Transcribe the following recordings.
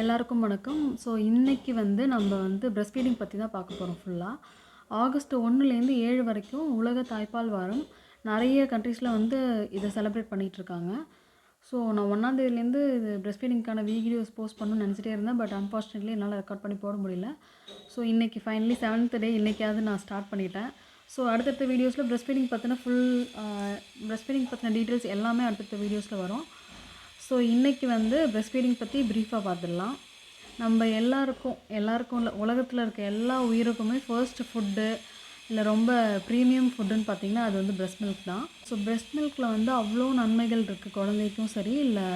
எல்லாருக்கும் வணக்கம். ஸோ இன்னைக்கு நம்ம பிரஸ்ட் ஃபீடிங் பற்றி தான் பார்க்க போகிறோம் ஃபுல்லாக. ஆகஸ்ட் 1லேருந்து 7 வரைக்கும் உலக தாய்ப்பால் வாரம். நிறைய கண்ட்ரீஸில் இதை செலிப்ரேட் பண்ணிகிட்ருக்காங்க. ஸோ நான் 1ஆம் தேதியிலேருந்து இது பிரஸ்ட் ஃபீடிங்க்கான வீடியோஸ் போஸ்ட் பண்ணணும்னு நினச்சிட்டே இருந்தேன். பட் அன்ஃபார்ச்சுனேட்லி என்னால் ரெக்கார்ட் பண்ணி போட முடியல. ஸோ இன்றைக்கி ஃபைனலி 7th டே இன்றைக்காவது நான் ஸ்டார்ட் பண்ணிட்டேன். ஸோ அடுத்தடுத்த வீடியோஸில் பிரஸ்ட் ஃபீடிங் பற்றின பிரஸ்ட் ஃபீடிங் பற்றின டீட்டெயில்ஸ் எல்லாமே அடுத்தடுத்த வீடியோஸில் வரும். ஸோ இன்றைக்கி பிரஸ்ட் ஃபீடிங் பற்றி ப்ரீஃபாக பார்த்துடலாம். நம்ம எல்லாருக்கும் இல்லை, உலகத்தில் இருக்க எல்லா உயிருக்குமே ஃபர்ஸ்ட் ஃபுட்டு இல்லை ரொம்ப ப்ரீமியம் ஃபுட்டுன்னு பார்த்திங்கன்னா அது பிரஸ்ட் மில்க் தான். ஸோ பிரஸ்ட் மில்கில் அவ்வளோ நன்மைகள் இருக்குது. குழந்தைக்கும் சரி இல்லை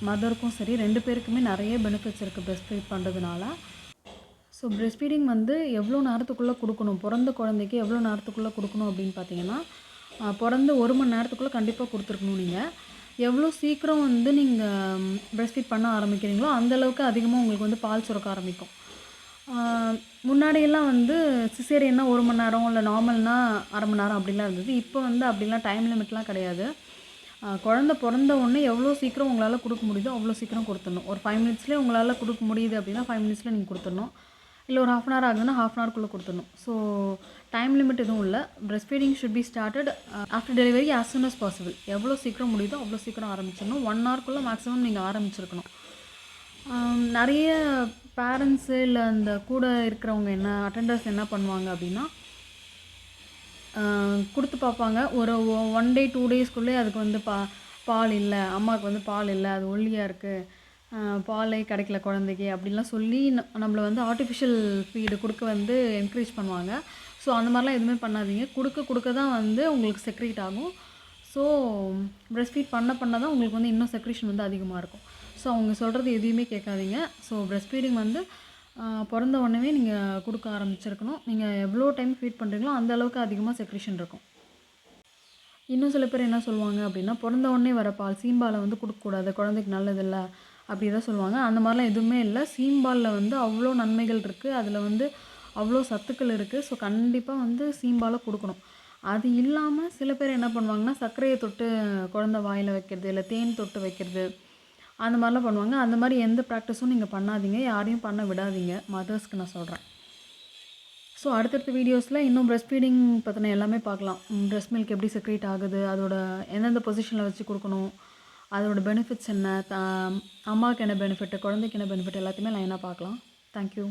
மதருக்கும் சரி, 2 பேருக்குமே நிறைய பெனிஃபிட்ஸ் இருக்குது பிரஸ்ட் ஃபீட் பண்ணுறதுனால. ஸோ பிரஸ்ட் ஃபீடிங் எவ்வளோ நேரத்துக்குள்ளே கொடுக்கணும், பிறந்த குழந்தைக்கு எவ்வளோ நேரத்துக்குள்ளே கொடுக்கணும் அப்படின்னு பார்த்தீங்கன்னா, பிறந்த 1 மணி நேரத்துக்குள்ளே கண்டிப்பாக கொடுத்துருக்கணும். நீங்கள் எவ்வளோ சீக்கிரம் நீங்கள் பிரஸ்ட் ஃபீட் பண்ண ஆரம்பிக்கிறீங்களோ அந்தளவுக்கு அதிகமாக உங்களுக்கு பால் சுரக்க ஆரம்பிக்கும். முன்னாடியெல்லாம் சிசேரியன்னா 1 மணி நேரம், இல்லை நார்மல்னா அரை மணி நேரம் அப்படிலாம் இருந்தது. இப்போ அப்படிலாம் டைம் லிமிட்லாம் கிடையாது. குழந்த பிறந்த உடனே எவ்வளோ சீக்கிரம் உங்களால் கொடுக்க முடியுதோ அவ்வளோ சீக்கிரம் கொடுத்துடணும். ஒரு 5 மினிட்ஸ்லேயே உங்களால் கொடுக்க முடியுது அப்படின்னா 5 மினிட்ஸில் நீங்கள் கொடுத்துடணும். இல்லை ஒரு 1/2 hour ஆகுதுன்னா 1/2 hourக்குள்ளே கொடுத்துடணும். ஸோ டைம் லிமிட் எதுவும் இல்லை. Breast feeding should be started after delivery as soon as possible. எவ்வளோ சீக்கிரம் முடியுதோ அவ்வளோ சீக்கிரம் ஆரம்பிச்சிடணும். 1 hourக்குள்ளே மேக்ஸிமம் நீங்கள் ஆரம்பிச்சிருக்கணும். நிறைய பேரண்ட்ஸு இல்லை அந்த கூட இருக்கிறவங்க அட்டெண்டர்ஸ் என்ன பண்ணுவாங்க அப்படின்னா, கொடுத்து பார்ப்பாங்க. ஒரு 1 day 2 daysக்குள்ளே அதுக்கு பால் இல்லை, அம்மாவுக்கு பால் இல்லை, அது ஒல்லியாக இருக்குது, பாலே கிடைக்கல குழந்தைக்கு அப்படின்லாம் சொல்லி நம்மளை ஆர்டிஃபிஷியல் ஃபீடு கொடுக்க என்கரேஜ் பண்ணுவாங்க. ஸோ அந்த மாதிரிலாம் எதுவுமே பண்ணாதீங்க. கொடுக்க தான் உங்களுக்கு செக்ரேட் ஆகும். ஸோ பிரஸ்ட் ஃபீட் பண்ண தான் உங்களுக்கு இன்னும் செக்ரேஷன் அதிகமாக இருக்கும். ஸோ அவங்க சொல்கிறது எதையுமே கேட்காதீங்க. ஸோ பிரஸ்ட் ஃபீடிங் பிறந்த உடனே நீங்கள் கொடுக்க ஆரம்பிச்சிருக்கணும். நீங்கள் எவ்வளோ டைம் ஃபீட் பண்ணுறீங்களோ அந்த அளவுக்கு அதிகமாக செக்ரேஷன் இருக்கும். இன்னும் சில பேர் என்ன சொல்லுவாங்க அப்படின்னா, பிறந்த உடனே வர பால் சீம்பாலை கொடுக்கக்கூடாது, குழந்தைக்கு நல்லதில்லை அப்படி தான் சொல்லுவாங்க. அந்த மாதிரிலாம் எதுவுமே இல்லை. சீம்பாலில் அவ்வளோ நன்மைகள் இருக்குது. அதில் அவ்வளோ சத்துக்கள் இருக்குது. ஸோ கண்டிப்பாக சீம்பாலை கொடுக்கணும். அது இல்லாமல் சில பேர் என்ன பண்ணுவாங்கன்னா, சர்க்கரையை தொட்டு குழந்தை வாயில் வைக்கிறது, இல்லை தேன் தொட்டு வைக்கிறது, அந்த மாதிரிலாம் பண்ணுவாங்க. அந்த மாதிரி எந்த ப்ராக்டிஸும் நீங்கள் பண்ணாதீங்க. யாரையும் பண்ண விடாதீங்க. மதர்ஸ்க்கு நான் சொல்கிறேன். ஸோ அடுத்தடுத்த வீடியோஸில் இன்னும் பிரஸ்ட் ஃபீடிங் பற்றின எல்லாமே பார்க்கலாம். பிரஸ்ட் மில்க் எப்படி செக்ரேட் ஆகுது, அதோட எந்தெந்த பொசிஷனில் வச்சு கொடுக்கணும், அதோட பெனிஃபிட்ஸ் என்ன, அம்மாவுக்கு என்ன பெனிஃபிட், குழந்தைக்கு என்ன பெனிஃபிட், எல்லாத்தையுமே லைனாக பார்க்கலாம். தேங்க்யூ.